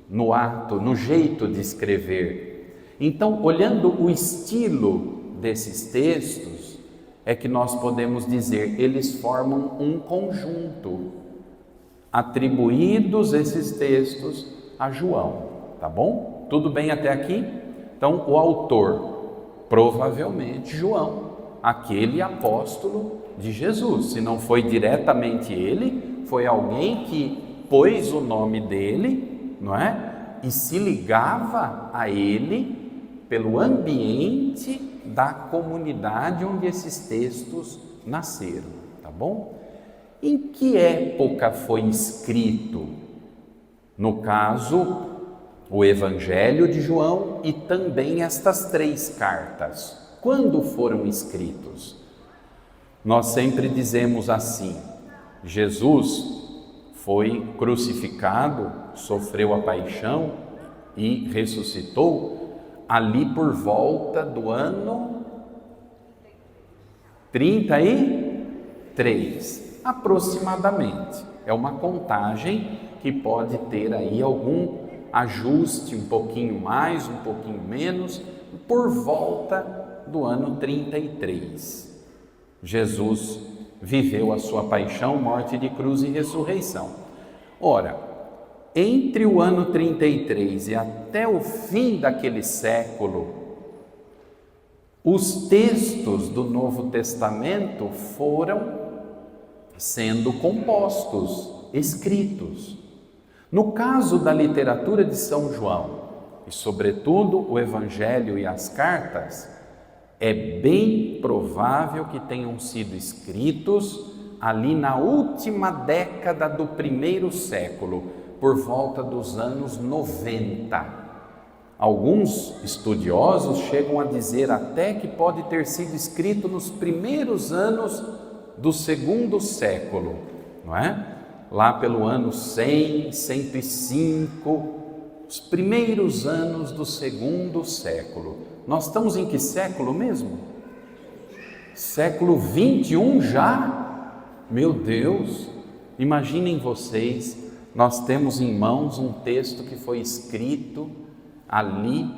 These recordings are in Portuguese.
no ato, no jeito de escrever. Então, olhando o estilo desses textos, é que nós podemos dizer, eles formam um conjunto, atribuídos esses textos a João, tá bom? Tudo bem até aqui? Então, o autor, provavelmente João, aquele apóstolo de Jesus. Se não foi diretamente ele, foi alguém que pôs o nome dele, não é? E se ligava a ele pelo ambiente da comunidade onde esses textos nasceram, tá bom? Em que época foi escrito? No caso, o Evangelho de João e também estas 3 cartas. Quando foram escritos? Nós sempre dizemos assim: Jesus foi crucificado, sofreu a paixão e ressuscitou ali por volta do ano 33, aproximadamente. É uma contagem que pode ter aí algum ajuste, um pouquinho mais, um pouquinho menos, por volta do ano 33. Jesus viveu a sua paixão, morte de cruz e ressurreição. Ora, entre o ano 33 e até o fim daquele século, os textos do Novo Testamento foram sendo compostos, escritos. No caso da literatura de São João, e sobretudo o Evangelho e as cartas, é bem provável que tenham sido escritos ali na última década do 1º século, por volta dos anos 90. Alguns estudiosos chegam a dizer até que pode ter sido escrito nos primeiros anos do 2º século, não é? Lá pelo ano 100, 105, os primeiros anos do 2º século. Nós estamos em que século mesmo? Século 21 já? Meu Deus! Imaginem vocês, nós temos em mãos um texto que foi escrito ali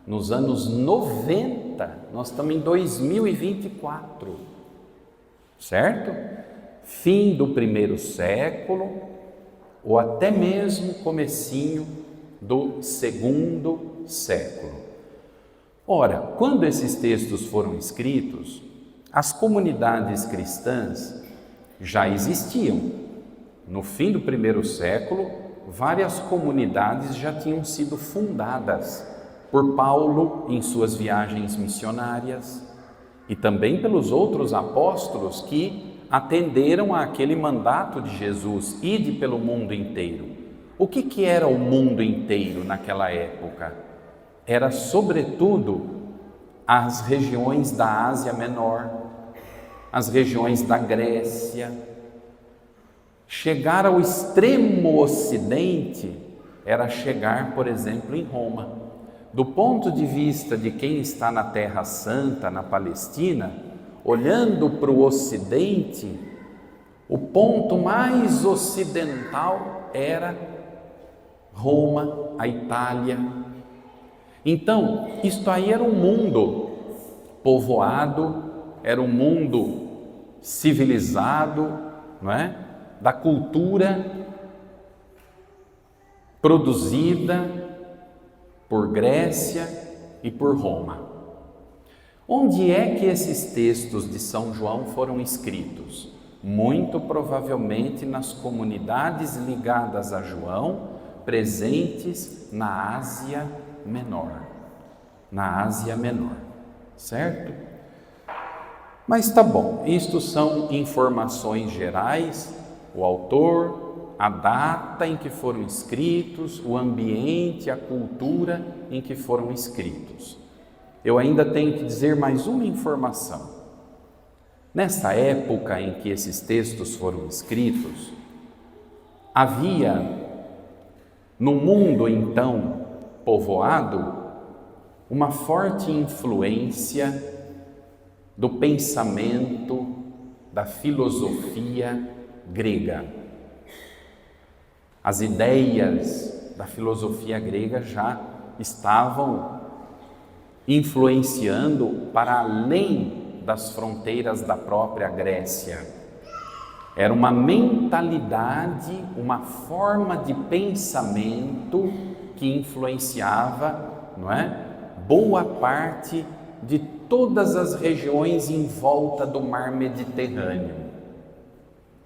nos anos 90, nós estamos em 2024, certo? Fim do 1º século, ou até mesmo comecinho do 2º século. Ora, quando esses textos foram escritos, as comunidades cristãs já existiam. No fim do 1º século, várias comunidades já tinham sido fundadas por Paulo em suas viagens missionárias e também pelos outros apóstolos que atenderam àquele mandato de Jesus, ide pelo mundo inteiro. O que era o mundo inteiro naquela época? Era sobretudo as regiões da Ásia Menor, as regiões da Grécia. Chegar ao extremo ocidente era chegar, por exemplo, em Roma. Do ponto de vista de quem está na Terra Santa, na Palestina, olhando para o ocidente, o ponto mais ocidental era Roma, a Itália. Então, isto aí era um mundo povoado, era um mundo civilizado, não é? Da cultura produzida por Grécia e por Roma. Onde é que esses textos de São João foram escritos? Muito provavelmente nas comunidades ligadas a João, presentes na Ásia Menor. Na Ásia Menor, certo? Mas tá bom, isto são informações gerais, o autor, a data em que foram escritos, o ambiente, a cultura em que foram escritos. Eu ainda tenho que dizer mais uma informação. Nessa época em que esses textos foram escritos, havia no mundo então povoado uma forte influência do pensamento, da filosofia grega. As ideias da filosofia grega já estavam influenciando para além das fronteiras da própria Grécia. Era uma mentalidade, uma forma de pensamento que influenciava, não é? Boa parte de todas as regiões em volta do mar Mediterrâneo.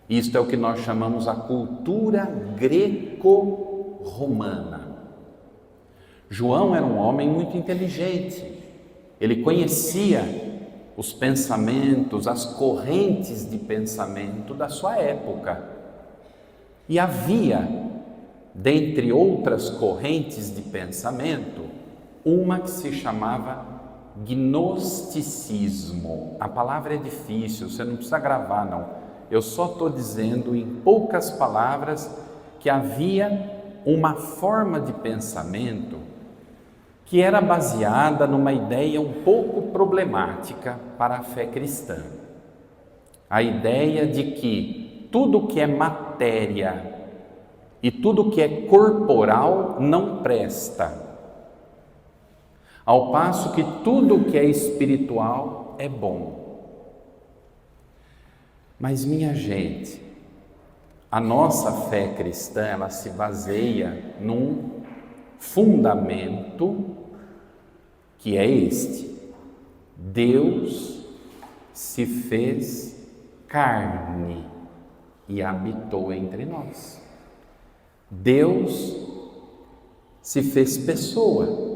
Isto é o que nós chamamos a cultura greco-romana. João era um homem muito inteligente. Ele conhecia os pensamentos, as correntes de pensamento da sua época. E havia, dentre outras correntes de pensamento, uma que se chamava gnosticismo. A palavra é difícil, você não precisa gravar não. Eu só estou dizendo em poucas palavras que havia uma forma de pensamento que era baseada numa ideia um pouco problemática para a fé cristã. A ideia de que tudo que é matéria e tudo que é corporal não presta, ao passo que tudo que é espiritual é bom. Mas, minha gente, a nossa fé cristã, ela se baseia num fundamento que é este: Deus se fez carne e habitou entre nós. Deus se fez pessoa.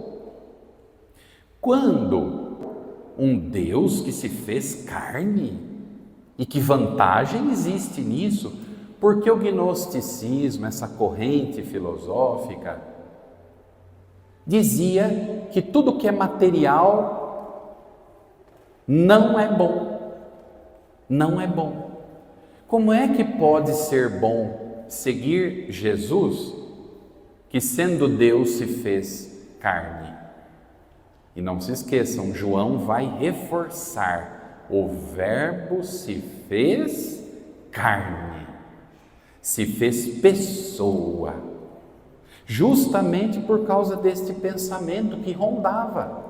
Quando um Deus que se fez carne, e que vantagem existe nisso? Porque o gnosticismo, essa corrente filosófica, dizia que tudo que é material não é bom. Não é bom. Como é que pode ser bom seguir Jesus, que sendo Deus se fez carne? E não se esqueçam, João vai reforçar: o Verbo se fez carne, se fez pessoa, justamente por causa deste pensamento que rondava.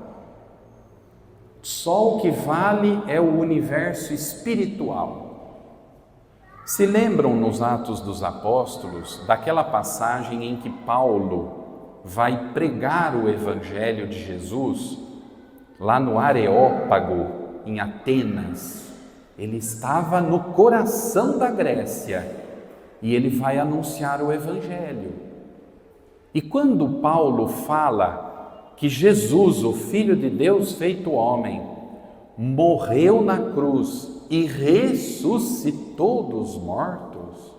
Só o que vale é o universo espiritual. Se lembram nos Atos dos Apóstolos daquela passagem em que Paulo vai pregar o Evangelho de Jesus lá no Areópago, em Atenas? Ele estava no coração da Grécia e ele vai anunciar o Evangelho. E quando Paulo fala que Jesus, o Filho de Deus feito homem, morreu na cruz e ressuscitou dos mortos,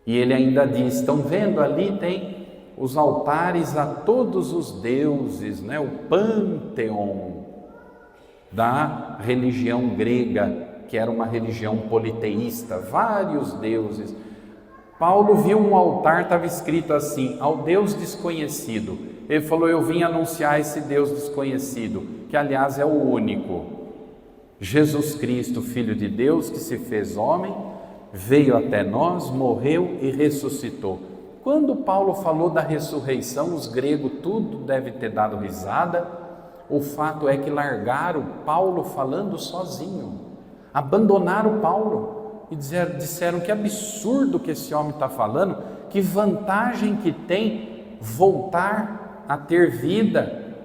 e ele ainda diz: estão vendo ali, tem os altares a todos os deuses, né? O Pânteon da religião grega, que era uma religião politeísta, vários deuses. Paulo viu um altar, estava escrito assim: ao Deus desconhecido. Ele falou: eu vim anunciar esse Deus desconhecido, que aliás é o único, Jesus Cristo, Filho de Deus, que se fez homem, veio até nós, morreu e ressuscitou. Quando Paulo falou da ressurreição, os gregos tudo deve ter dado risada. O fato é que largaram Paulo falando sozinho, abandonaram Paulo e disseram: que absurdo que esse homem está falando, que vantagem que tem voltar a ter vida,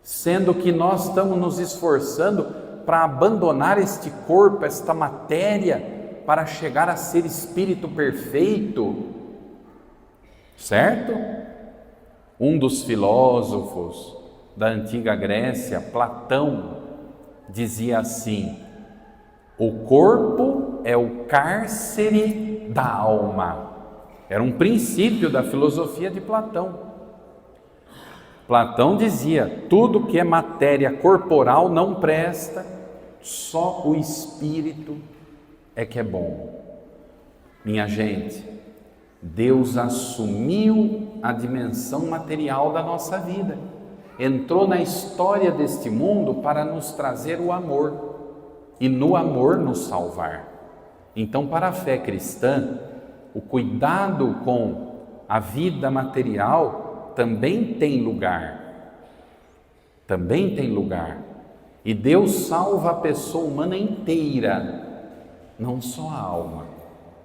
sendo que nós estamos nos esforçando para abandonar este corpo, esta matéria, para chegar a ser espírito perfeito. Certo? Um dos filósofos da antiga Grécia, Platão, dizia assim: o corpo é o cárcere da alma. Era um princípio da filosofia de Platão. Platão dizia: tudo que é matéria corporal não presta, só o espírito é que é bom. Minha gente, Deus assumiu a dimensão material da nossa vida, entrou na história deste mundo para nos trazer o amor e no amor nos salvar. Então, para a fé cristã, o cuidado com a vida material também tem lugar. Também tem lugar. E Deus salva a pessoa humana inteira, não só a alma,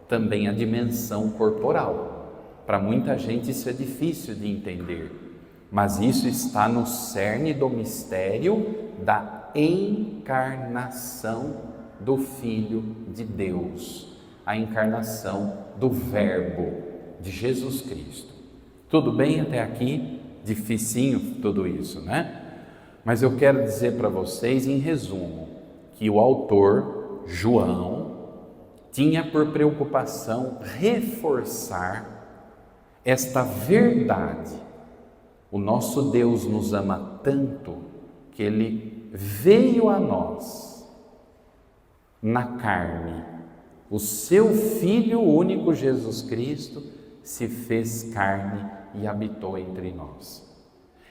também a dimensão corporal. Para muita gente isso é difícil de entender, mas isso está no cerne do mistério da encarnação do Filho de Deus, a encarnação do Verbo de Jesus Cristo. Tudo bem até aqui? Dificinho tudo isso, né? Mas eu quero dizer para vocês, em resumo, que o autor, João, tinha por preocupação reforçar esta verdade. O nosso Deus nos ama tanto que Ele veio a nós na carne. O seu Filho único, Jesus Cristo, se fez carne e habitou entre nós.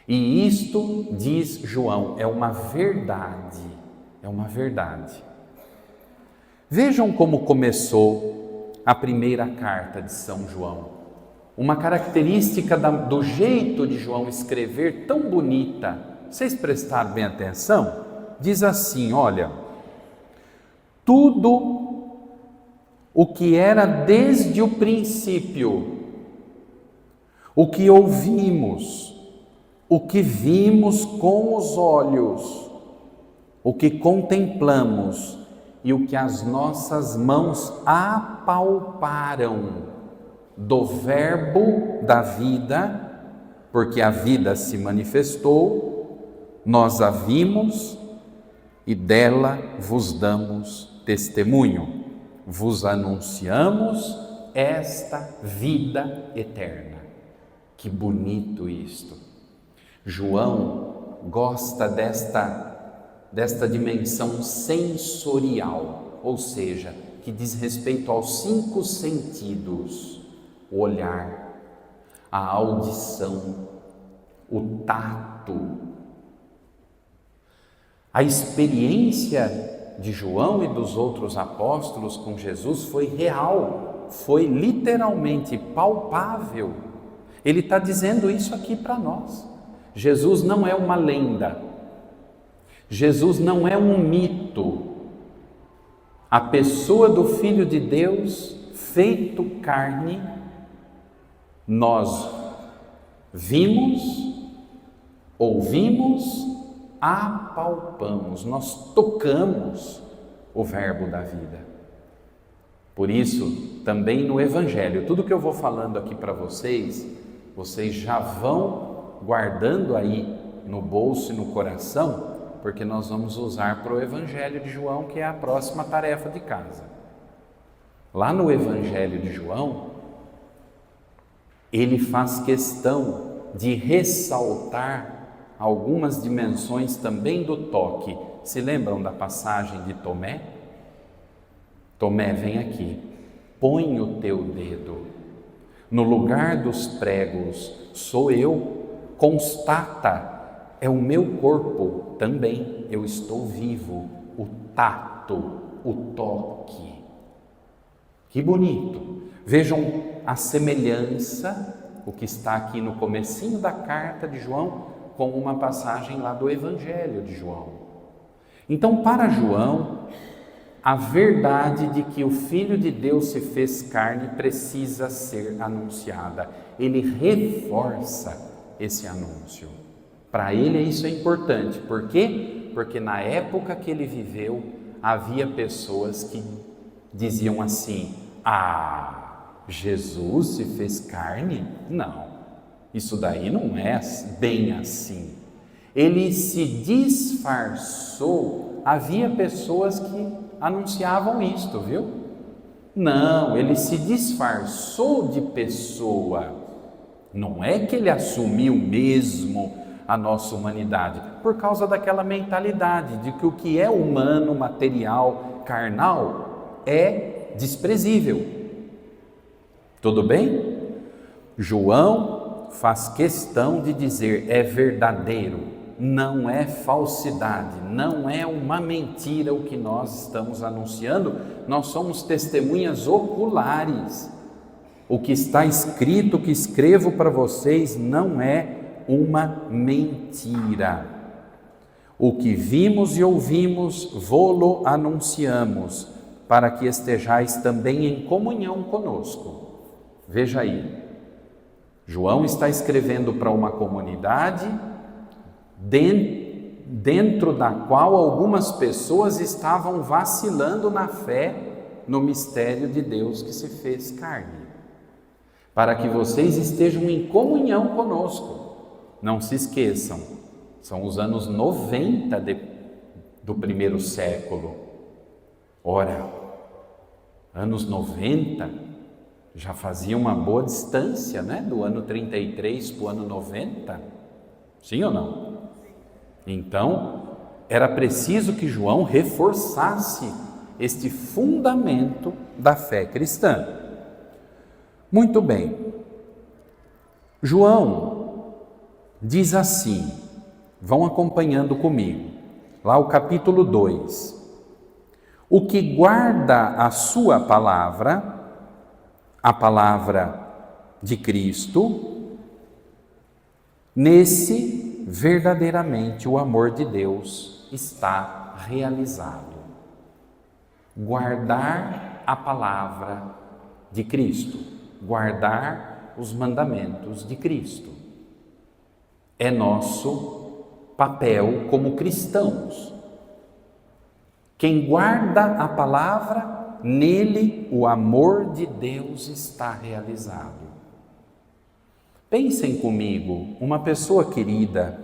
E isto, diz João, é uma verdade, é uma verdade. Vejam como começou a primeira carta de São João. Uma característica do jeito de João escrever tão bonita, vocês prestaram bem atenção? Diz assim, olha, tudo o que era desde o princípio, o que ouvimos, o que vimos com os olhos, o que contemplamos e o que as nossas mãos apalparam do Verbo da vida, porque a vida se manifestou, nós a vimos e dela vos damos testemunho, vos anunciamos esta vida eterna. Que bonito isto! João gosta desta dimensão sensorial, ou seja, que diz respeito aos 5 sentidos: o olhar, a audição, o tato. A experiência de João e dos outros apóstolos com Jesus foi real, foi literalmente palpável. Ele está dizendo isso aqui para nós. Jesus não é uma lenda, Jesus não é um mito. A pessoa do Filho de Deus feito carne, nós vimos, ouvimos, apalpamos, nós tocamos o Verbo da vida. Por isso, também no Evangelho, tudo que eu vou falando aqui para vocês, vocês já vão guardando aí no bolso e no coração, porque nós vamos usar para o Evangelho de João, que é a próxima tarefa de casa. Lá no Evangelho de João, ele faz questão de ressaltar algumas dimensões também do toque. Se lembram da passagem de Tomé? Tomé, vem aqui, põe o teu dedo no lugar dos pregos, sou eu, constata, é o meu corpo também, eu estou vivo, o tato, o toque. Que bonito! Vejam a semelhança, o que está aqui no comecinho da carta de João, com uma passagem lá do Evangelho de João. Então, para João, a verdade de que o Filho de Deus se fez carne precisa ser anunciada. Ele reforça esse anúncio. Para ele isso é importante. Por quê? Porque na época que ele viveu, havia pessoas que diziam assim: Jesus se fez carne? Não, isso daí não é bem assim. Ele se disfarçou. Havia pessoas que anunciavam isto, viu? Não, ele se disfarçou de pessoa. Não é que ele assumiu mesmo a nossa humanidade, por causa daquela mentalidade de que o que é humano, material, carnal, é desprezível. Tudo bem? João faz questão de dizer: é verdadeiro, não é falsidade, não é uma mentira o que nós estamos anunciando, nós somos testemunhas oculares. o que está escrito, que escrevo para vocês, não é uma mentira. O que vimos e ouvimos, vô-lo anunciamos, para que estejais também em comunhão conosco. Veja aí, João está escrevendo para uma comunidade dentro da qual algumas pessoas estavam vacilando na fé no mistério de Deus que se fez carne. Para que vocês estejam em comunhão conosco. Não se esqueçam, são os anos 90 do primeiro século. Ora, anos 90 já fazia uma boa distância, né? Do ano 33 para o ano 90. Sim ou não? Então, era preciso que João reforçasse este fundamento da fé cristã. Muito bem. João diz assim, vão acompanhando comigo, lá o capítulo 2. O que guarda a sua palavra, a palavra de Cristo, nesse verdadeiramente o amor de Deus está realizado. Guardar a palavra de Cristo, guardar os mandamentos de Cristo, é nosso papel como cristãos. Quem guarda a palavra, nele o amor de Deus está realizado. Pensem comigo, uma pessoa querida,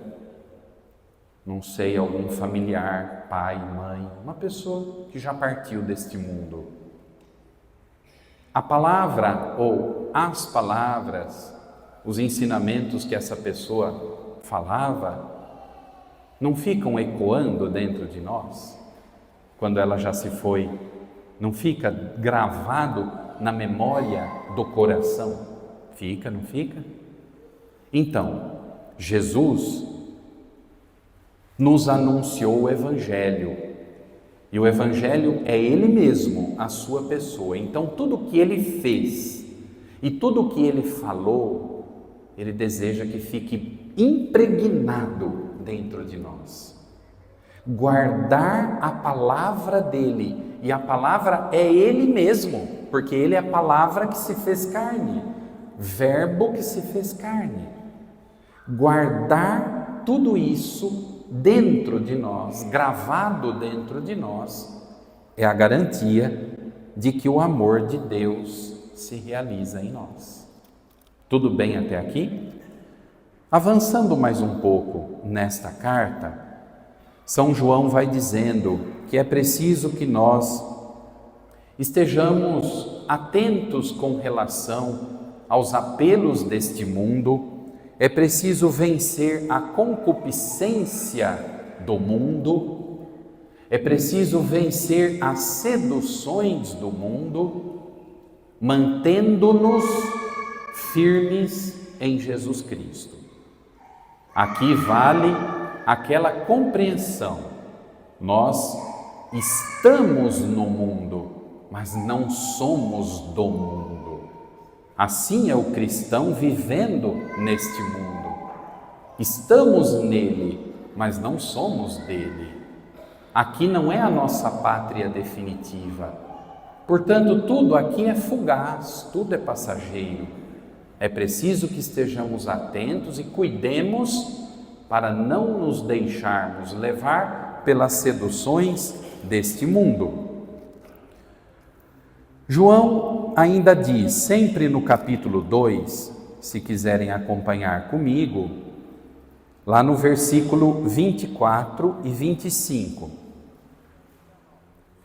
não sei, algum familiar, pai, mãe, uma pessoa que já partiu deste mundo. A palavra ou as palavras, os ensinamentos que essa pessoa falava, não ficam ecoando dentro de nós? Quando ela já se foi, não fica gravado na memória do coração? Fica, não fica? Então, Jesus nos anunciou o Evangelho, e o Evangelho é Ele mesmo, a sua pessoa. Então, tudo o que Ele fez e tudo o que Ele falou, Ele deseja que fique impregnado dentro de nós. Guardar a palavra dEle, e a palavra é Ele mesmo, porque Ele é a palavra que se fez carne, verbo que se fez carne. Guardar tudo isso dentro de nós, gravado dentro de nós, é a garantia de que o amor de Deus se realiza em nós. Tudo bem até aqui? Avançando mais um pouco nesta carta, São João vai dizendo que é preciso que nós estejamos atentos com relação aos apelos deste mundo. É preciso vencer a concupiscência do mundo, é preciso vencer as seduções do mundo, mantendo-nos firmes em Jesus Cristo. Aqui vale aquela compreensão: nós estamos no mundo, mas não somos do mundo. Assim é o cristão vivendo neste mundo. Estamos nele, mas não somos dele. Aqui não é a nossa pátria definitiva. Portanto, tudo aqui é fugaz, tudo é passageiro. É preciso que estejamos atentos e cuidemos para não nos deixarmos levar pelas seduções deste mundo. João ainda diz, sempre no capítulo 2, se quiserem acompanhar comigo, lá no versículo 24 e 25.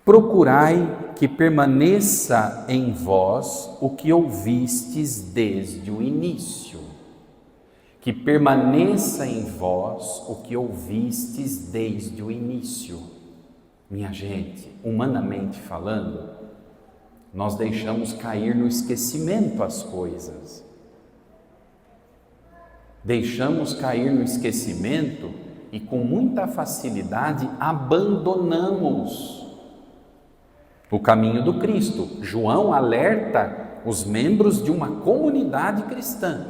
Procurai que permaneça em vós o que ouvistes desde o início. Que permaneça em vós o que ouvistes desde o início. Minha gente, humanamente falando, nós deixamos cair no esquecimento as coisas. Deixamos cair no esquecimento e com muita facilidade abandonamos o caminho do Cristo. João alerta os membros de uma comunidade cristã,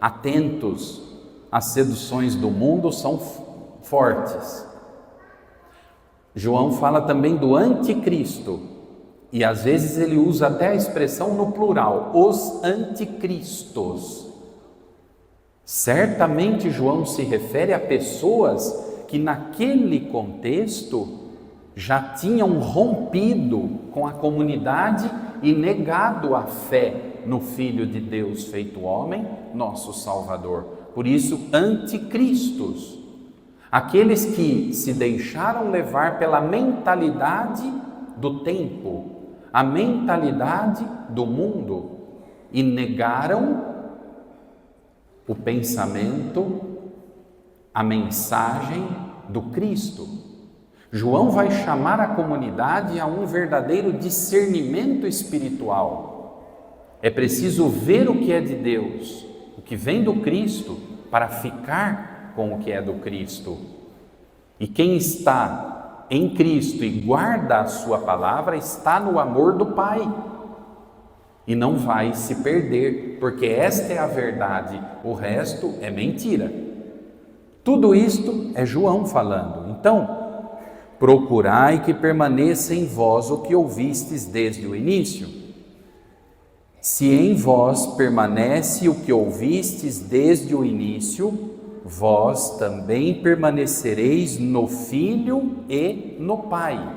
atentos às seduções do mundo, são fortes. João fala também do anticristo, e às vezes ele usa até a expressão no plural, os anticristos. Certamente João se refere a pessoas que naquele contexto já tinham rompido com a comunidade e negado a fé no Filho de Deus feito homem, nosso Salvador. Por isso, anticristos, aqueles que se deixaram levar pela mentalidade do tempo, a mentalidade do mundo, e negaram o pensamento, a mensagem do Cristo. João vai chamar a comunidade a um verdadeiro discernimento espiritual. É preciso ver o que é de Deus, o que vem do Cristo, para ficar com o que é do Cristo. E quem está em Cristo e guarda a sua palavra está no amor do Pai. E não vai se perder, porque esta é a verdade, o resto é mentira. Tudo isto é João falando. Então, procurai que permaneça em vós o que ouvistes desde o início. Se em vós permanece o que ouvistes desde o início, vós também permanecereis no Filho e no Pai.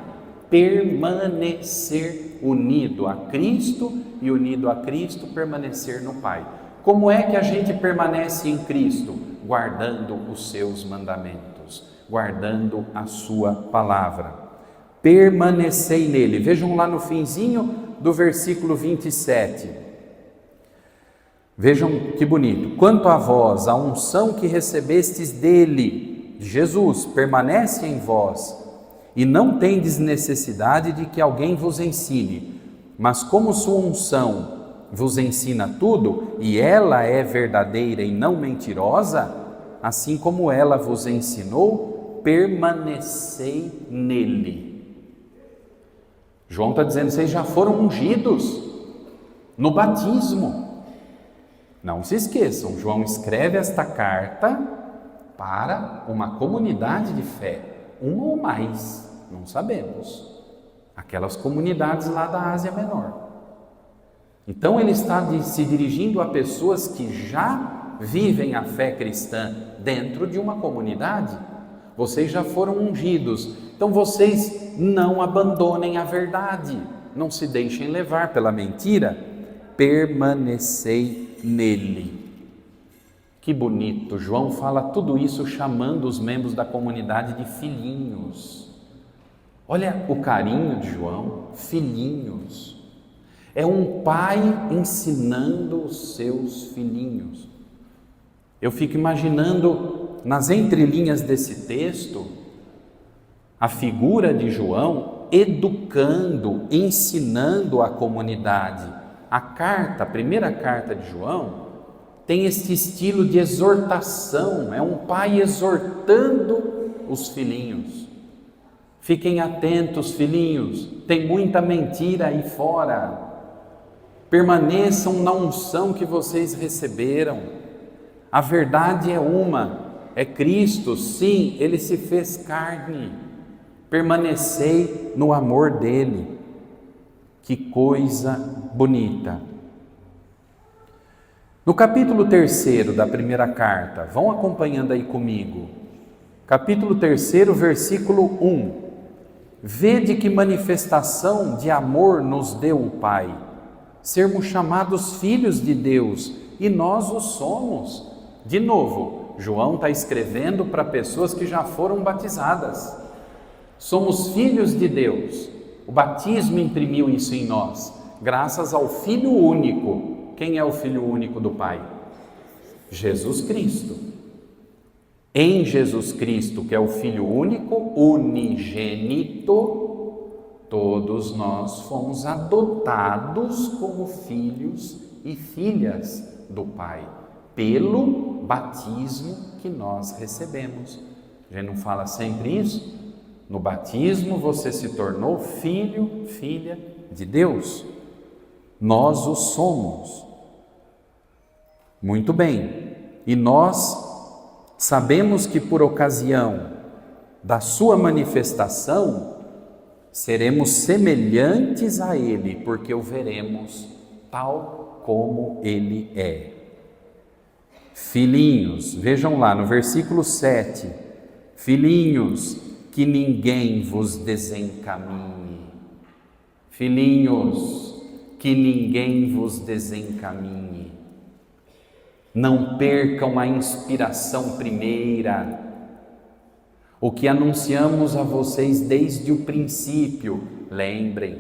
Permanecer unido a Cristo e unido a Cristo permanecer no Pai. Como é que a gente permanece em Cristo? Guardando os seus mandamentos, guardando a sua palavra. Permanecei nele. Vejam lá no finzinho do versículo 27. Vejam que bonito. Quanto a vós, a unção que recebestes dele, de Jesus, permanece em vós, e não tendes necessidade de que alguém vos ensine, mas como sua unção vos ensina tudo, e ela é verdadeira e não mentirosa, assim como ela vos ensinou, permanecei nele. João está dizendo, vocês já foram ungidos no batismo. Não se esqueçam, João escreve esta carta para uma comunidade de fé, uma ou mais, não sabemos. Aquelas comunidades lá da Ásia Menor. Então ele está se dirigindo a pessoas que já vivem a fé cristã dentro de uma comunidade. Vocês já foram ungidos, então vocês não abandonem a verdade, não se deixem levar pela mentira, permanecei nele. Que bonito, João fala tudo isso chamando os membros da comunidade de filhinhos. Olha o carinho de João, filhinhos. É um pai ensinando os seus filhinhos. Eu fico imaginando nas entrelinhas desse texto a figura de João educando, ensinando a comunidade. A primeira carta de João tem esse estilo de exortação, é um pai exortando os filhinhos. Fiquem atentos, filhinhos, tem muita mentira aí fora. Permaneçam na unção que vocês receberam. A verdade é uma, é Cristo, sim, Ele se fez carne. Permanecei no amor dEle. Que coisa bonita. No capítulo 3 da primeira carta, vão acompanhando aí comigo. Capítulo 3, versículo 1. Vede que manifestação de amor nos deu o Pai, sermos chamados filhos de Deus, e nós o somos. De novo, João está escrevendo para pessoas que já foram batizadas. Somos filhos de Deus. O batismo imprimiu isso em nós, graças ao Filho único. Quem é o Filho único do Pai? Jesus Cristo. Em Jesus Cristo, que é o Filho único, unigênito, todos nós fomos adotados como filhos e filhas do Pai, pelo batismo que nós recebemos. A gente não fala sempre isso? No batismo você se tornou filho, filha de Deus. Nós o somos. Muito bem. E nós sabemos que por ocasião da sua manifestação, seremos semelhantes a Ele, porque o veremos tal como Ele é. Filhinhos, vejam lá no versículo 7, filhinhos, que ninguém vos desencaminhe. Filhinhos, que ninguém vos desencaminhe. Não percam a inspiração primeira, o que anunciamos a vocês desde o princípio. Lembrem,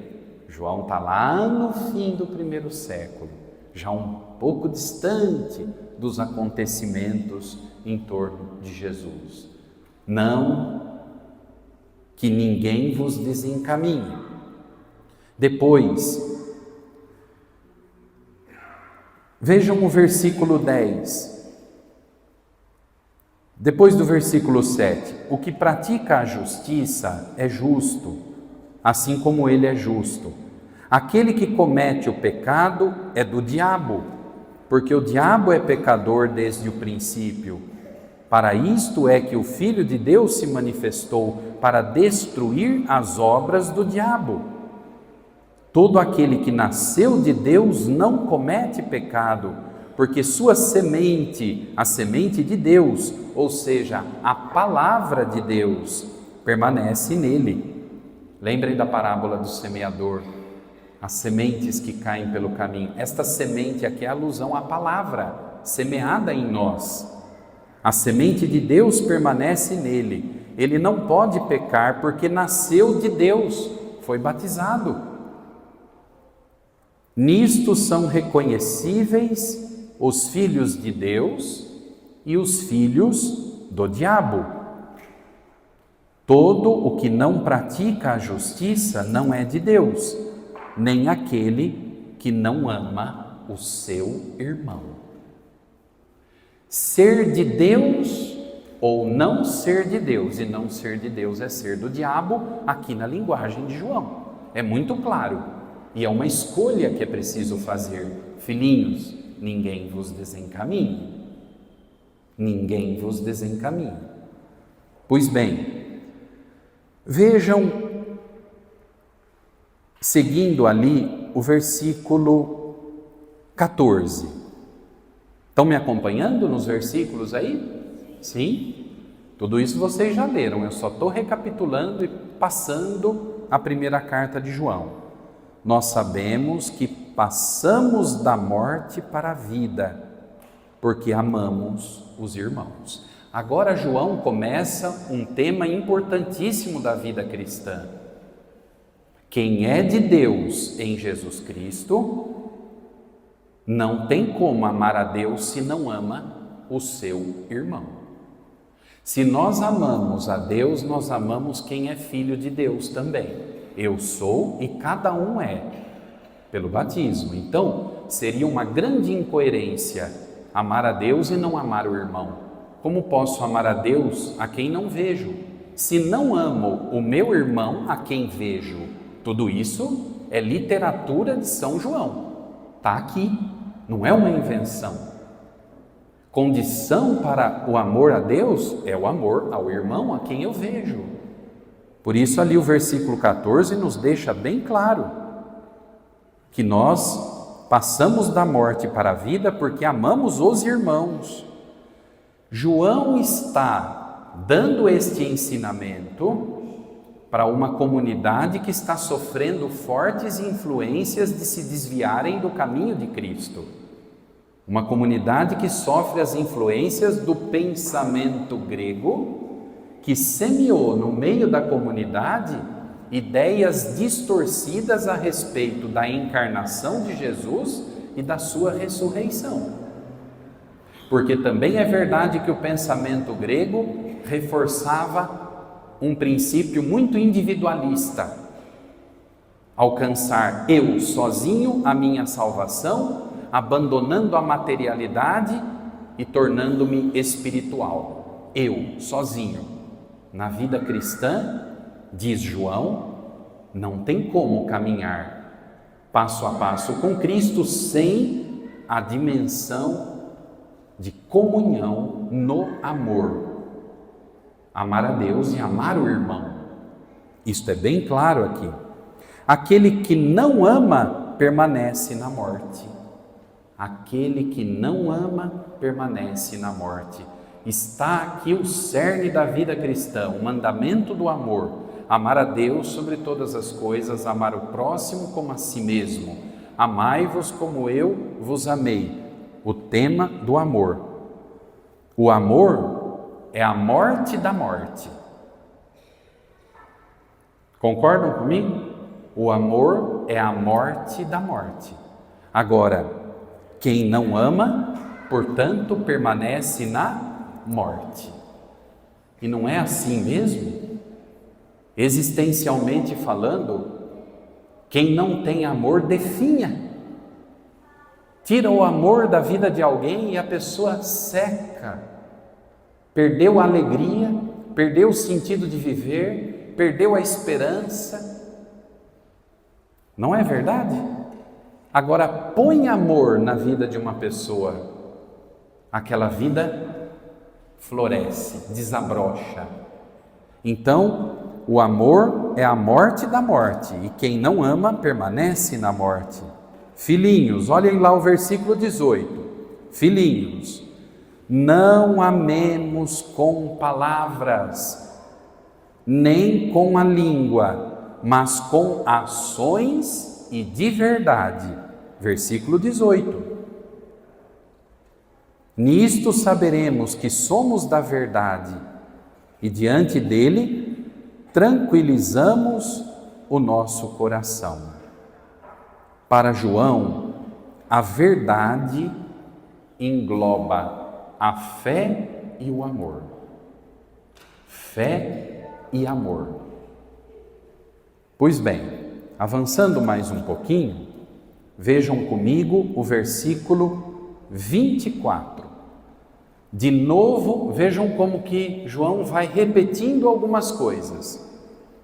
João está lá no fim do primeiro século, já um pouco distante dos acontecimentos em torno de Jesus. Não que ninguém vos desencaminhe. Depois, vejam o versículo 10. Depois do versículo 7, o que pratica a justiça é justo, assim como ele é justo. Aquele que comete o pecado é do diabo, porque o diabo é pecador desde o princípio. Para isto é que o Filho de Deus se manifestou, para destruir as obras do diabo. Todo aquele que nasceu de Deus não comete pecado, porque sua semente, a semente de Deus, ou seja, a palavra de Deus, permanece nele. Lembrem da parábola do semeador, as sementes que caem pelo caminho. Esta semente aqui é alusão à palavra semeada em nós. A semente de Deus permanece nele. Ele não pode pecar porque nasceu de Deus, foi batizado. Nisto são reconhecíveis os filhos de Deus e os filhos do diabo. Todo o que não pratica a justiça não é de Deus, nem aquele que não ama o seu irmão. Ser de Deus ou não ser de Deus, e não ser de Deus é ser do diabo, aqui na linguagem de João. É muito claro, e é uma escolha que é preciso fazer. Filhinhos, ninguém vos desencaminhe. Ninguém vos desencaminhe. Pois bem, vejam, seguindo ali o versículo 14. Estão me acompanhando nos versículos aí? Sim? Tudo isso vocês já leram, eu só estou recapitulando e passando a primeira carta de João. Nós sabemos que passamos da morte para a vida, porque amamos os irmãos. Agora João começa um tema importantíssimo da vida cristã. Quem é de Deus em Jesus Cristo não tem como amar a Deus se não ama o seu irmão. Se nós amamos a Deus, nós amamos quem é filho de Deus também. Eu sou e cada um é, pelo batismo. Então, seria uma grande incoerência amar a Deus e não amar o irmão. Como posso amar a Deus a quem não vejo? Se não amo o meu irmão a quem vejo? Tudo isso é literatura de São João. Está aqui, não é uma invenção. Condição para o amor a Deus é o amor ao irmão a quem eu vejo. Por isso ali o versículo 14 nos deixa bem claro que nós passamos da morte para a vida porque amamos os irmãos. João está dando este ensinamento para uma comunidade que está sofrendo fortes influências de se desviarem do caminho de Cristo. Uma comunidade que sofre as influências do pensamento grego, que semeou no meio da comunidade ideias distorcidas a respeito da encarnação de Jesus e da sua ressurreição. Porque também é verdade que o pensamento grego reforçava um princípio muito individualista, alcançar eu sozinho a minha salvação, abandonando a materialidade e tornando-me espiritual, eu sozinho. Na vida cristã, diz João, não tem como caminhar passo a passo com Cristo, sem a dimensão de comunhão no amor. Amar a Deus e amar o irmão. Isto é bem claro aqui. Aquele que não ama permanece na morte. Aquele que não ama permanece na morte. Está aqui o cerne da vida cristã, o mandamento do amor. Amar a Deus sobre todas as coisas, amar o próximo como a si mesmo. Amai-vos como eu vos amei. O tema do amor. O amor é a morte da morte. Concordam comigo? O amor é a morte da morte. Agora, quem não ama, portanto, permanece na morte. E não é assim mesmo? Existencialmente falando, quem não tem amor definha. Tira o amor da vida de alguém e a pessoa seca. Perdeu a alegria, perdeu o sentido de viver, perdeu a esperança. Não é verdade? Agora, põe amor na vida de uma pessoa, aquela vida floresce, desabrocha. Então, o amor é a morte da morte, e quem não ama permanece na morte. Filhinhos, olhem lá o versículo 18. Filhinhos, não amemos com palavras, nem com a língua, mas com ações e de verdade. Versículo 18. Nisto saberemos que somos da verdade, e diante dele tranquilizamos o nosso coração. Para João, a verdade engloba a fé e o amor. Fé e amor. Pois bem, avançando mais um pouquinho, vejam comigo o versículo 24. De novo, vejam como que João vai repetindo algumas coisas.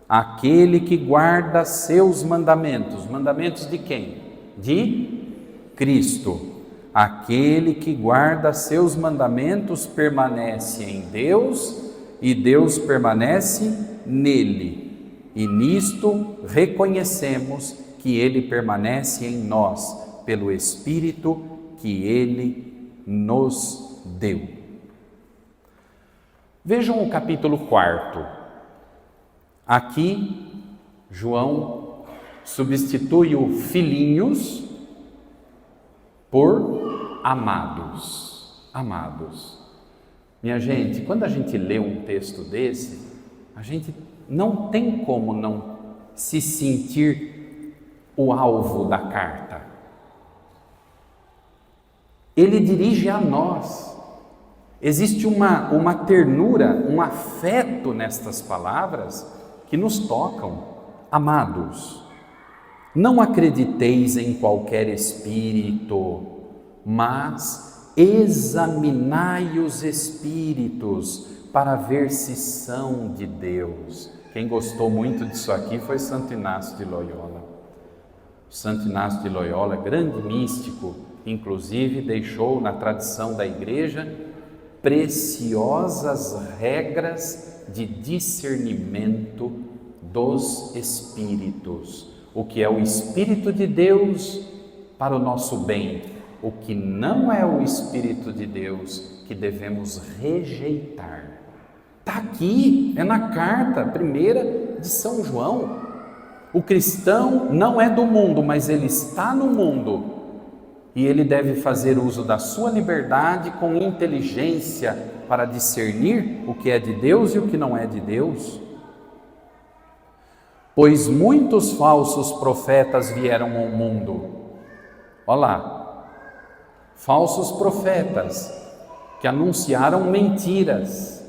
Aquele que guarda seus mandamentos. Mandamentos de quem? De Cristo. Aquele que guarda seus mandamentos permanece em Deus e Deus permanece nele. E nisto reconhecemos que ele permanece em nós, pelo Espírito que ele nos deu. Vejam o capítulo 4. Aqui, João substitui o filhinhos por amados. Amados. Minha gente, quando a gente lê um texto desse, a gente não tem como não se sentir o alvo da carta. Ele dirige a nós. Existe uma ternura, um afeto nestas palavras que nos tocam. Amados, não acrediteis em qualquer espírito, mas examinai os espíritos para ver se são de Deus. Quem gostou muito disso aqui foi Santo Inácio de Loyola. Santo Inácio de Loyola, grande místico, inclusive deixou na tradição da igreja preciosas regras de discernimento dos espíritos. O que é o Espírito de Deus para o nosso bem, o que não é o Espírito de Deus que devemos rejeitar. Está aqui, é na carta primeira de São João. O cristão não é do mundo, mas ele está no mundo. E ele deve fazer uso da sua liberdade com inteligência para discernir o que é de Deus e o que não é de Deus. Pois muitos falsos profetas vieram ao mundo. Olha lá, falsos profetas que anunciaram mentiras.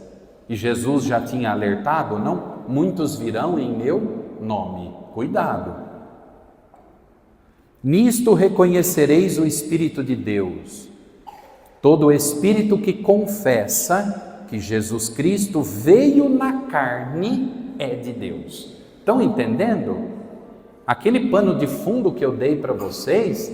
E Jesus já tinha alertado, não? Muitos virão em meu nome. Cuidado. Nisto reconhecereis o Espírito de Deus. Todo espírito que confessa que Jesus Cristo veio na carne é de Deus. Estão entendendo? Aquele pano de fundo que eu dei para vocês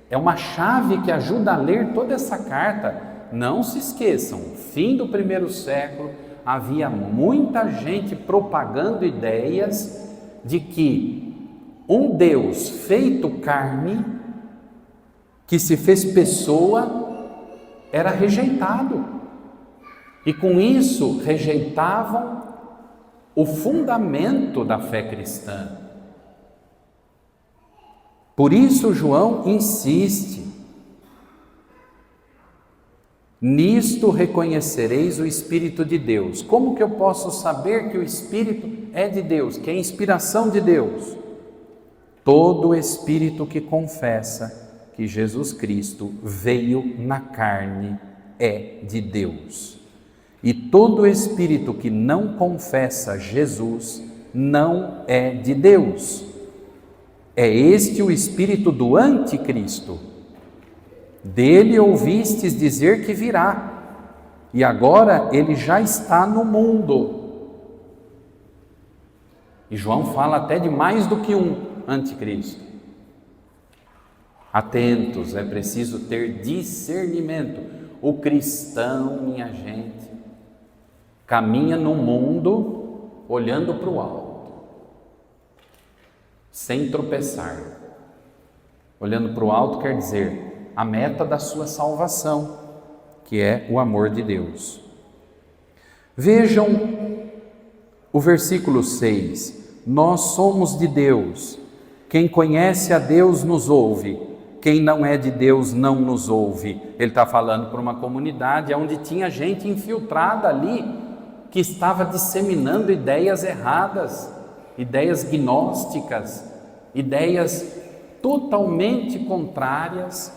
é uma chave que ajuda a ler toda essa carta. Não se esqueçam, fim do primeiro século, havia muita gente propagando ideias de que um Deus feito carne, que se fez pessoa, era rejeitado. E com isso rejeitavam o fundamento da fé cristã. Por isso João insiste: nisto reconhecereis o Espírito de Deus. Como que eu posso saber que o Espírito é de Deus, que é inspiração de Deus? Todo espírito que confessa que Jesus Cristo veio na carne é de Deus. E todo espírito que não confessa Jesus não é de Deus. É este o espírito do anticristo. Dele ouvistes dizer que virá, e agora ele já está no mundo. E João fala até de mais do que um anticristo. Atentos, é preciso ter discernimento. O cristão, minha gente, caminha no mundo olhando para o alto, sem tropeçar. Olhando para o alto quer dizer a meta da sua salvação, que é o amor de Deus. Vejam o versículo 6: nós somos de Deus, quem conhece a Deus nos ouve, quem não é de Deus não nos ouve. Ele está falando para uma comunidade onde tinha gente infiltrada ali, que estava disseminando ideias erradas, ideias gnósticas, ideias totalmente contrárias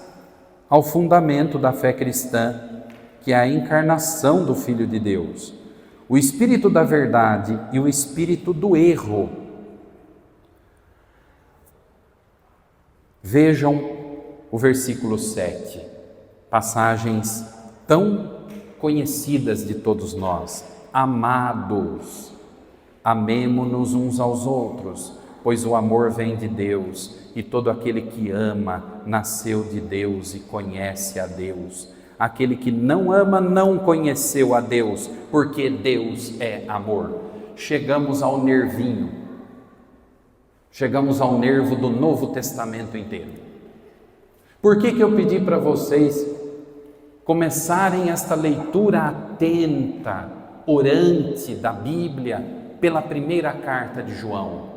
ao fundamento da fé cristã, que é a encarnação do Filho de Deus, o Espírito da verdade e o Espírito do erro. Vejam o versículo 7, passagens tão conhecidas de todos nós. Amados, amemo-nos uns aos outros, pois o amor vem de Deus, e todo aquele que ama nasceu de Deus e conhece a Deus. Aquele que não ama não conheceu a Deus, porque Deus é amor. Chegamos ao nervinho, chegamos ao nervo do Novo Testamento inteiro. Por que eu pedi para vocês começarem esta leitura atenta, orante da Bíblia pela primeira carta de João?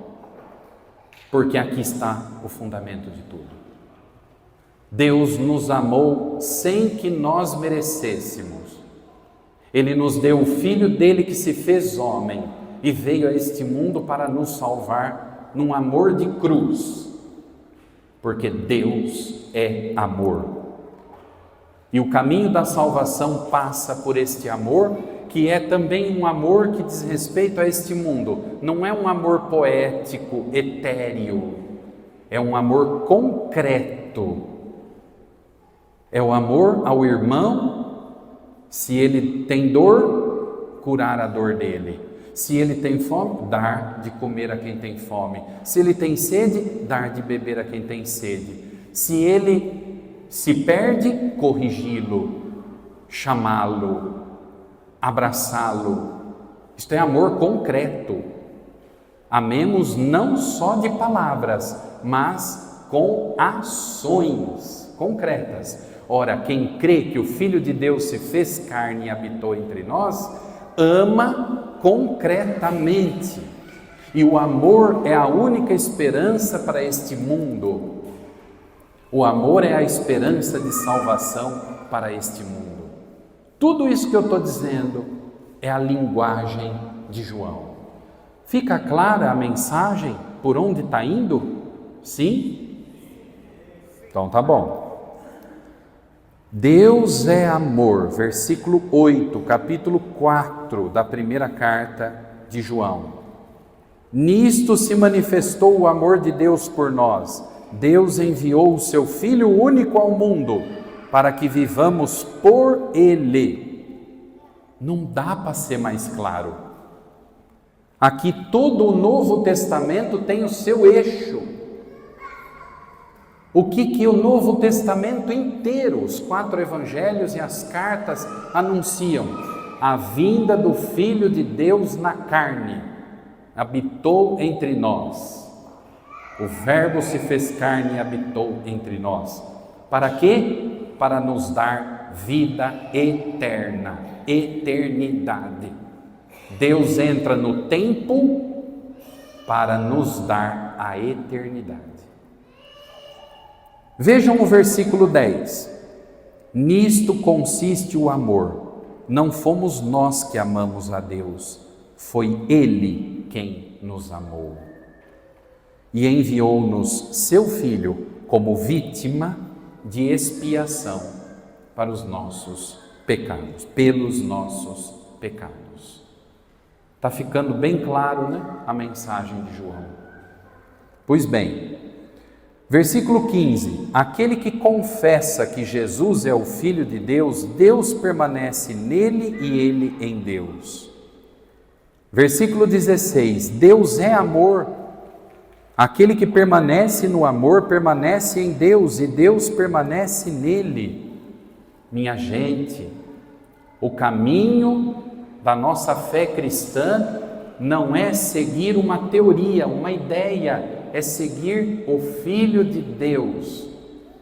Porque aqui está o fundamento de tudo. Deus nos amou sem que nós merecêssemos. Ele nos deu o Filho dele que se fez homem e veio a este mundo para nos salvar num amor de cruz, porque Deus é amor. E o caminho da salvação passa por este amor, que é também um amor que diz respeito a este mundo. Não é um amor poético, etéreo, é um amor concreto. É o amor ao irmão. Se ele tem dor, curar a dor dele. Se ele tem fome, dar de comer a quem tem fome. Se ele tem sede, dar de beber a quem tem sede. Se ele se perde, corrigi-lo, chamá-lo, abraçá-lo. Isto é amor concreto. Amemos não só de palavras, mas com ações concretas. Ora, quem crê que o Filho de Deus se fez carne e habitou entre nós, ama concretamente. E o amor é a única esperança para este mundo. O amor é a esperança de salvação para este mundo. Tudo isso que eu estou dizendo é a linguagem de João. Fica clara a mensagem por onde está indo? Sim? Então tá bom. Deus é amor, versículo 8, capítulo 4 da primeira carta de João. Nisto se manifestou o amor de Deus por nós. Deus enviou o seu Filho único ao mundo para que vivamos por Ele. Não dá para ser mais claro. Aqui todo o Novo Testamento tem o seu eixo. O que o Novo Testamento inteiro, os 4 evangelhos e as cartas anunciam? A vinda do Filho de Deus na carne, habitou entre nós. O Verbo se fez carne e habitou entre nós. Para quê? Para nos dar vida eterna, eternidade. Deus entra no tempo para nos dar a eternidade. Vejam o versículo 10. Nisto consiste o amor. Não fomos nós que amamos a Deus, foi Ele quem nos amou. E enviou-nos seu Filho como vítima de expiação para os nossos pecados, pelos nossos pecados. Está ficando bem claro, né? A mensagem de João. Pois bem, versículo 15: aquele que confessa que Jesus é o Filho de Deus, Deus permanece nele e ele em Deus. Versículo 16: Deus é amor. Aquele que permanece no amor permanece em Deus e Deus permanece nele. Minha gente, o caminho da nossa fé cristã não é seguir uma teoria, uma ideia, é seguir o Filho de Deus.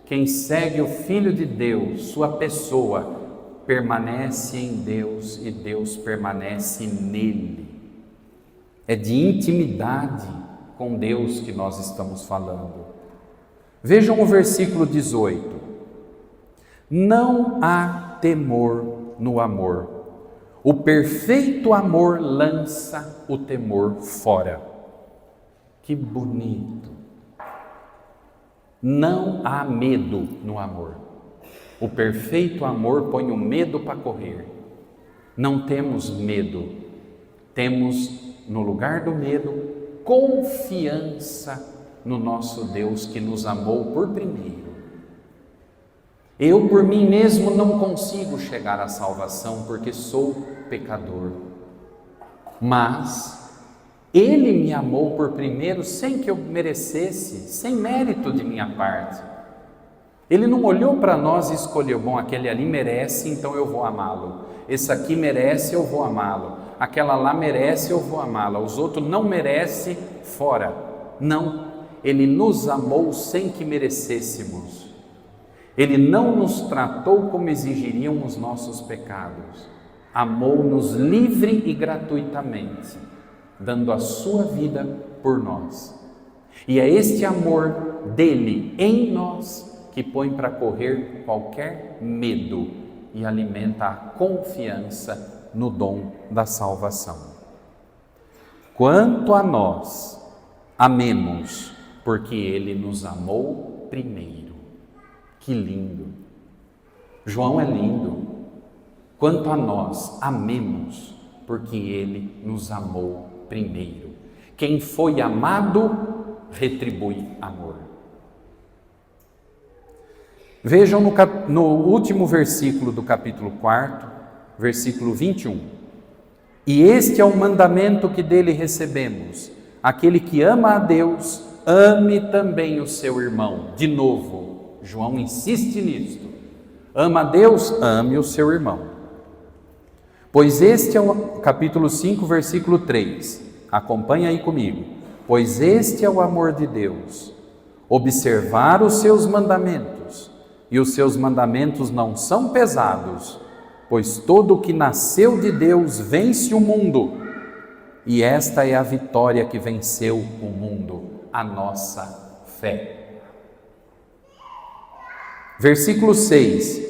Quem segue o Filho de Deus, sua pessoa, permanece em Deus e Deus permanece nele. É de intimidade com Deus que nós estamos falando. Vejam o versículo 18. Não há temor no amor. O perfeito amor lança o temor fora. Que bonito! Não há medo no amor. O perfeito amor põe o medo para correr. Não temos medo. Temos, no lugar do medo, confiança no nosso Deus que nos amou por primeiro. Eu por mim mesmo não consigo chegar à salvação porque sou pecador, mas Ele me amou por primeiro sem que eu merecesse, sem mérito de minha parte. Ele não olhou para nós e escolheu, bom, aquele ali merece, então eu vou amá-lo. Esse aqui merece, eu vou amá-lo. Aquela lá merece, eu vou amá-la. Os outros não merecem, fora. Não, Ele nos amou sem que merecêssemos. Ele não nos tratou como exigiriam os nossos pecados. Amou-nos livre e gratuitamente, dando a sua vida por nós. E é este amor dele em nós que põe para correr qualquer medo e alimenta a confiança no dom da salvação. Quanto a nós, amemos, porque Ele nos amou primeiro. Que lindo! João é lindo. Quanto a nós, amemos, porque Ele nos amou primeiro. Quem foi amado, retribui amor. Vejam no último versículo do capítulo 4, versículo 21. E este é o mandamento que dele recebemos: aquele que ama a Deus, ame também o seu irmão. De novo, João insiste nisto. Ama a Deus, ame o seu irmão. Pois este é o capítulo 5, versículo 3. Acompanha aí comigo. Pois este é o amor de Deus: observar os seus mandamentos. E os seus mandamentos não são pesados, pois todo o que nasceu de Deus vence o mundo. E esta é a vitória que venceu o mundo, a nossa fé. Versículo 6.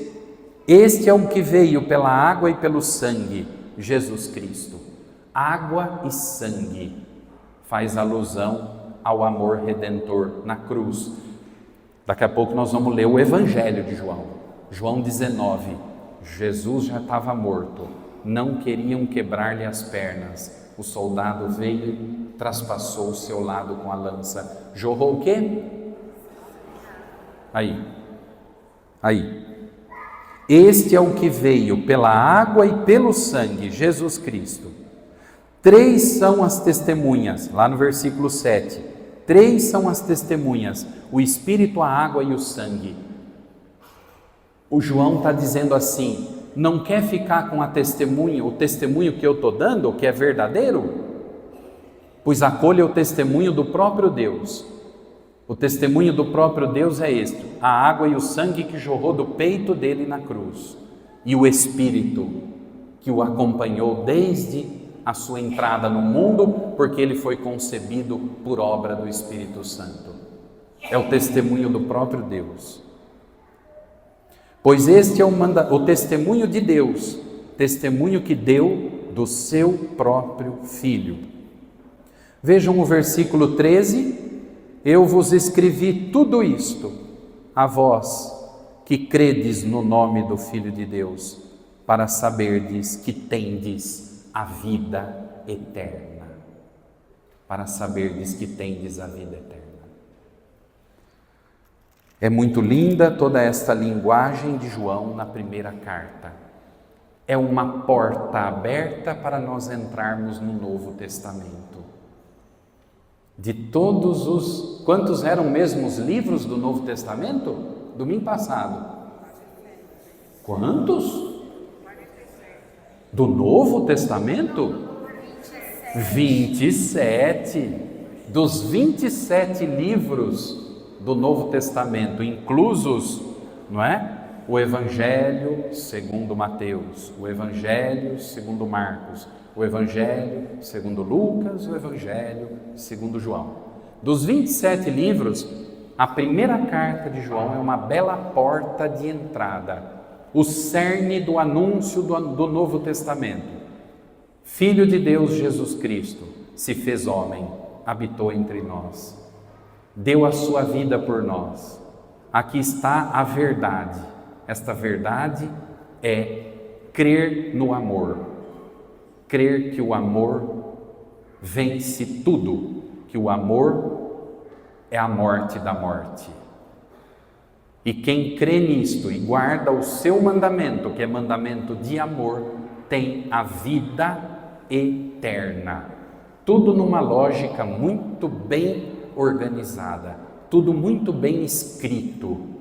Este é o que veio pela água e pelo sangue, Jesus Cristo. Água e sangue faz alusão ao amor redentor na cruz. Daqui a pouco nós vamos ler o Evangelho de João. João 19. Jesus já estava morto. Não queriam quebrar-lhe as pernas. O soldado veio e traspassou o seu lado com a lança. Jorrou o quê? Aí. Este é o que veio pela água e pelo sangue, Jesus Cristo. 3 são as testemunhas, lá no versículo 7. 3 são as testemunhas, o Espírito, a água e o sangue. O João está dizendo assim, não quer ficar com a testemunha, o testemunho que eu estou dando, que é verdadeiro? Pois acolha o testemunho do próprio Deus. O testemunho do próprio Deus é este, a água e o sangue que jorrou do peito dele na cruz, e o Espírito que o acompanhou desde a sua entrada no mundo, porque ele foi concebido por obra do Espírito Santo. É o testemunho do próprio Deus. Pois este é o testemunho de Deus, testemunho que deu do seu próprio Filho. Vejam o versículo 13, eu vos escrevi tudo isto, a vós que credes no nome do Filho de Deus, para saberdes que tendes a vida eterna. Para saberdes que tendes a vida eterna. É muito linda toda esta linguagem de João na primeira carta. É uma porta aberta para nós entrarmos no Novo Testamento. De todos os... Quantos eram mesmo os livros do Novo Testamento? Domingo passado. Quantos? Do Novo Testamento? 27. Dos 27 livros do Novo Testamento, inclusos, não é? O Evangelho segundo Mateus, o Evangelho segundo Marcos, o Evangelho segundo Lucas, o Evangelho segundo João. Dos 27 livros, a primeira carta de João é uma bela porta de entrada, o cerne do anúncio do Novo Testamento. Filho de Deus Jesus Cristo se fez homem, habitou entre nós, deu a sua vida por nós. Aqui está a verdade. Esta verdade é crer no amor. Crer que o amor vence tudo, que o amor é a morte da morte. E quem crê nisto e guarda o seu mandamento, que é mandamento de amor, tem a vida eterna. Tudo numa lógica muito bem organizada, tudo muito bem escrito.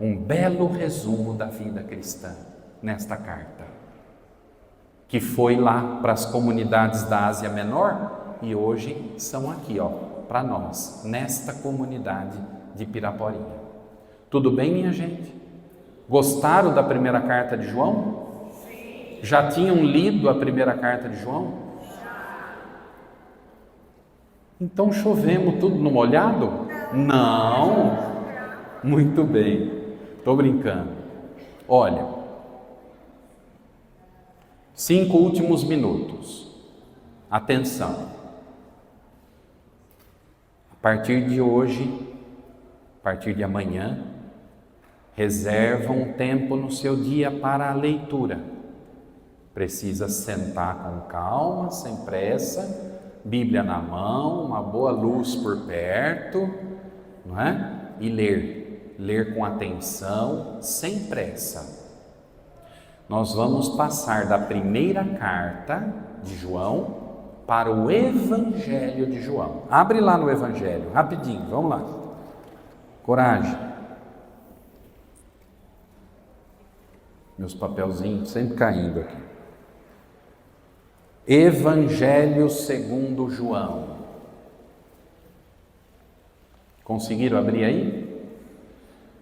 Um belo resumo da vida cristã nesta carta, que foi lá para as comunidades da Ásia Menor e hoje são aqui, para nós, nesta comunidade de Piraporinha. Tudo bem, minha gente? Gostaram da primeira carta de João? Sim. Já tinham lido a primeira carta de João? Então chovemos tudo no molhado? Não. Muito bem. Estou brincando. Olha, 5 últimos minutos. Atenção. A partir de hoje, a partir de amanhã, reserva um tempo no seu dia para a leitura. Precisa sentar com calma, sem pressa, Bíblia na mão, uma boa luz por perto, não é? E ler com atenção, sem pressa. Nós vamos passar da primeira carta de João para o Evangelho de João. Abre lá no Evangelho, rapidinho, vamos lá. Coragem. Meus papelzinhos sempre caindo aqui. Evangelho segundo João. Conseguiram abrir aí?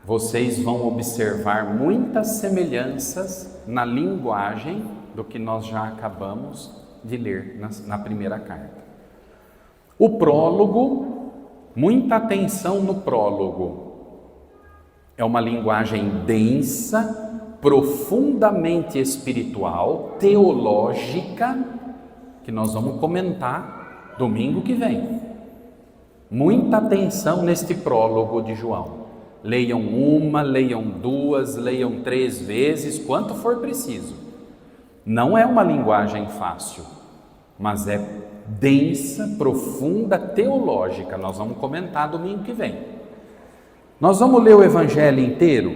Vocês vão observar muitas semelhanças na linguagem do que nós já acabamos de ler na primeira carta. O prólogo, muita atenção no prólogo. É uma linguagem densa, profundamente espiritual, teológica, que nós vamos comentar domingo que vem. Muita atenção neste prólogo de João. Leiam uma, leiam duas, leiam 3 vezes, quanto for preciso. Não é uma linguagem fácil, mas é densa, profunda, teológica. Nós vamos comentar domingo que vem. Nós vamos ler o Evangelho inteiro?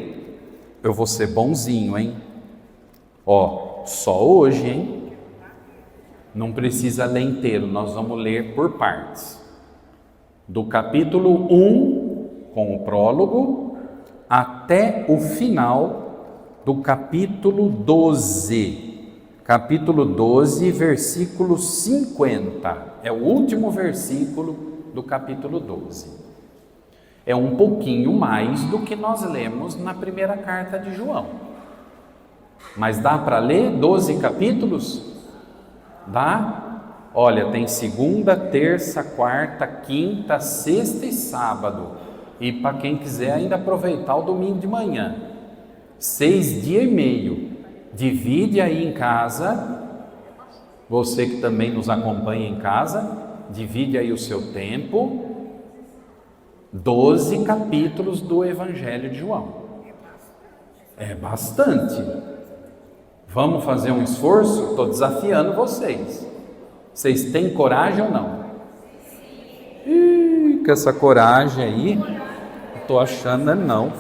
Eu vou ser bonzinho, hein? Só hoje, hein? Não precisa ler inteiro, nós vamos ler por partes. Do capítulo 1, com o prólogo, até o final do capítulo 12. Capítulo 12, versículo 50. É o último versículo do capítulo 12. É um pouquinho mais do que nós lemos na primeira carta de João. Mas dá para ler 12 capítulos? Dá? Olha, tem segunda, terça, quarta, quinta, sexta e sábado. E para quem quiser ainda aproveitar o domingo de manhã. 6 dias e meio. Divide aí em casa. Você que também nos acompanha em casa, divide aí o seu tempo. 12 capítulos do Evangelho de João. É bastante. Vamos fazer um esforço? Estou desafiando vocês. Vocês têm coragem ou não? Com essa coragem aí, estou achando não.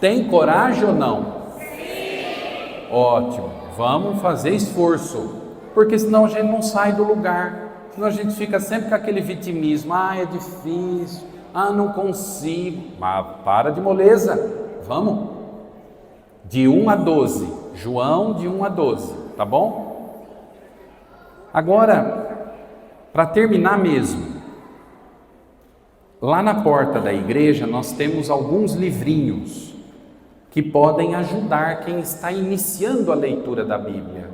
Tem coragem ou não? Sim. Ótimo. Vamos fazer esforço, porque senão a gente não sai do lugar. Senão a gente fica sempre com aquele vitimismo. É difícil. Não consigo. Mas para de moleza. Vamos. De 1 a 12. João de 1 a 12, tá bom? Agora, para terminar mesmo, lá na porta da igreja nós temos alguns livrinhos que podem ajudar quem está iniciando a leitura da Bíblia.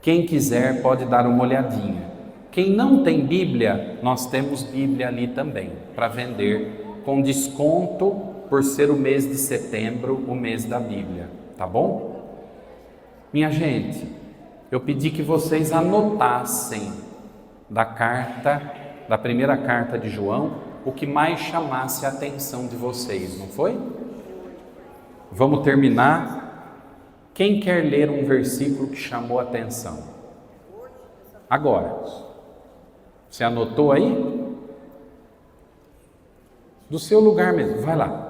Quem quiser pode dar uma olhadinha. Quem não tem Bíblia, nós temos Bíblia ali também, para vender com desconto por ser o mês de setembro, o mês da Bíblia. Tá bom? Minha gente, eu pedi que vocês anotassem da primeira carta de João, o que mais chamasse a atenção de vocês, não foi? Vamos terminar. Quem quer ler um versículo que chamou a atenção? Agora. Você anotou aí? Do seu lugar mesmo, vai lá.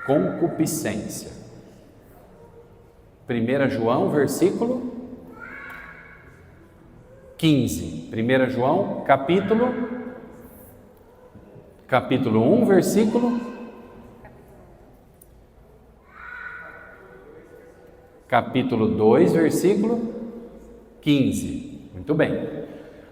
Concupiscência. 1 João, versículo 15. 1 João, capítulo 1, versículo. Capítulo 2, versículo 15. Muito bem.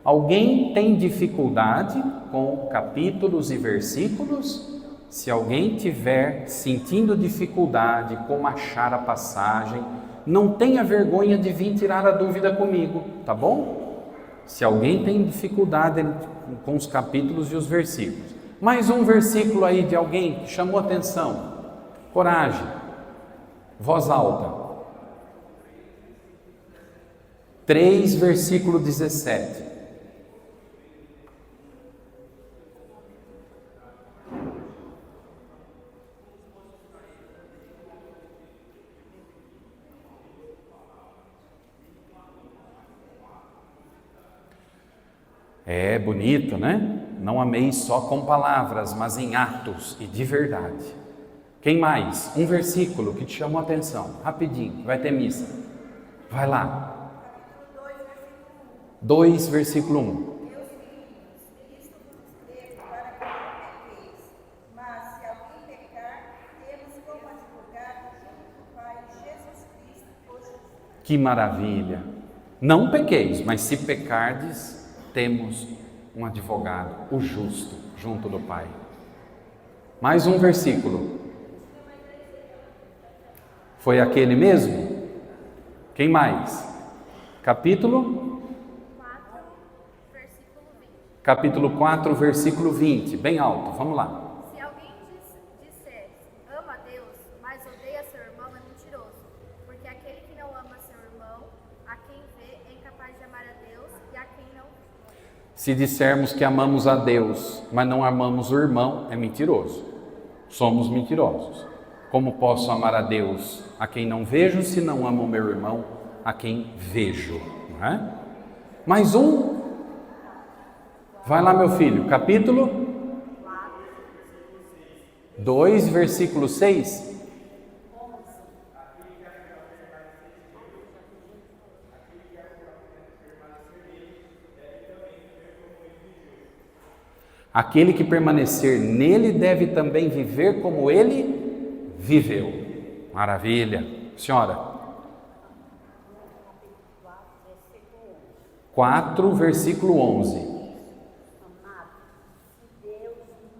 Alguém tem dificuldade com capítulos e versículos? Se alguém tiver sentindo dificuldade como achar a passagem, não tenha vergonha de vir tirar a dúvida comigo, tá bom? Se alguém tem dificuldade com os capítulos e os versículos. Mais um versículo aí de alguém que chamou atenção. Coragem. Voz alta. 3, versículo 17. É bonito, né? Não ameis só com palavras, mas em atos e de verdade. Quem mais? Um versículo que te chamou a atenção. Rapidinho, vai ter missa. Vai lá. 2, versículo 1. Que maravilha! Não pequeis, mas se pecardes, temos um advogado, o justo, junto do Pai. Mais um versículo. Foi aquele mesmo? Quem mais? Capítulo 4, versículo 20. Bem alto, vamos lá. Se alguém disser, ama a Deus, mas odeia seu irmão, é mentiroso. Porque aquele que não ama seu irmão, a quem vê, é incapaz de amar a Deus e a quem não vê. Se dissermos que amamos a Deus, mas não amamos o irmão, é mentiroso. Somos mentirosos. Como posso amar a Deus a quem não vejo, se não amo o meu irmão a quem vejo? Não é? Mais um. Vai lá, meu filho, capítulo 2, versículo 6. Aquele que permanecer nele deve também viver como ele viveu. Maravilha. Senhora. 4, versículo 11. Amado, se Deus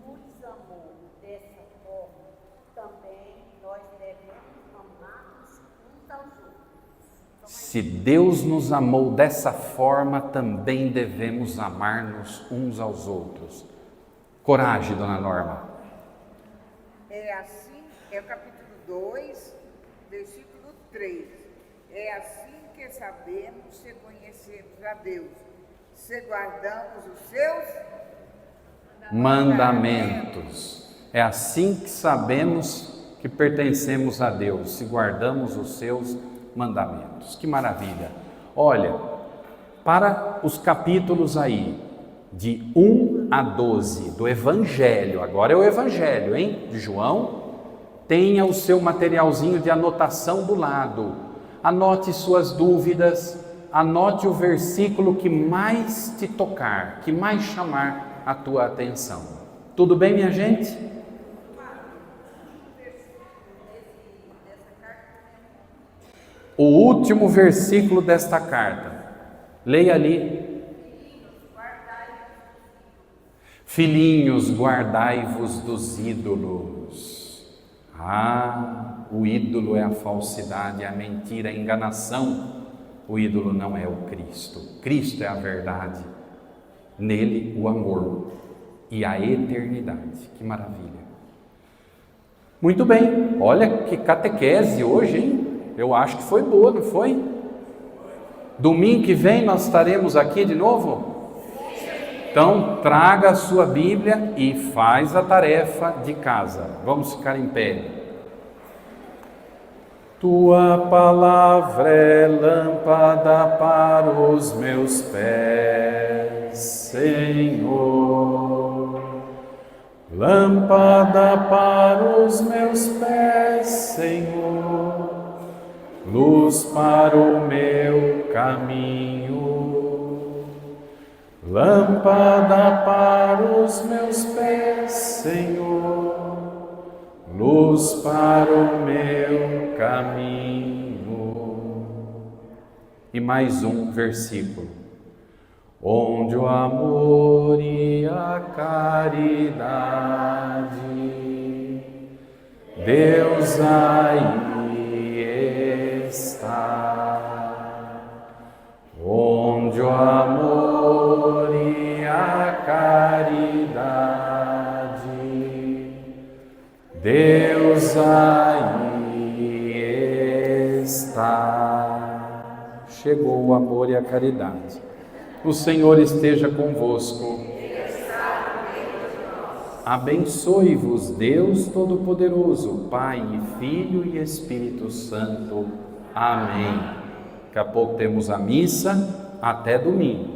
nos amou dessa forma, também nós devemos amar-nos uns aos outros. Se Deus nos amou dessa forma, também devemos amar-nos uns aos outros. Coragem, dona Norma. É assim, é o capítulo 2, versículo 3. É assim que sabemos se conhecemos a Deus, se guardamos os seus Mandamentos. É assim que sabemos que pertencemos a Deus, se guardamos os seus mandamentos. Que maravilha! Olha, para os capítulos aí, de 1 a 12 do Evangelho, agora é o Evangelho, hein? De João, tenha o seu materialzinho de anotação do lado. Anote suas dúvidas, anote o versículo que mais te tocar, que mais chamar a tua atenção. Tudo bem, minha gente? O último versículo desta carta. Leia ali. Filhinhos, guardai-vos dos ídolos. O ídolo é a falsidade, a mentira, a enganação. O ídolo não é o Cristo. Cristo é a verdade. Nele o amor e a eternidade. Que maravilha. Muito bem, olha que catequese hoje, hein? Eu acho que foi boa, não foi? Domingo que vem nós estaremos aqui de novo? Então, traga a sua Bíblia e faz a tarefa de casa. Vamos ficar em pé. Tua palavra é lâmpada para os meus pés, Senhor. Lâmpada para os meus pés, Senhor. Luz para o meu caminho. Lâmpada para os meus pés, Senhor, luz para o meu caminho. E mais um versículo. Onde o amor e a caridade, Deus aí está. Onde o amor e a caridade, Deus aí está. Chegou o amor e a caridade. O Senhor esteja convosco. Abençoe-vos Deus Todo-Poderoso, Pai, Filho e Espírito Santo. Amém. Daqui a pouco temos a missa. Até domingo.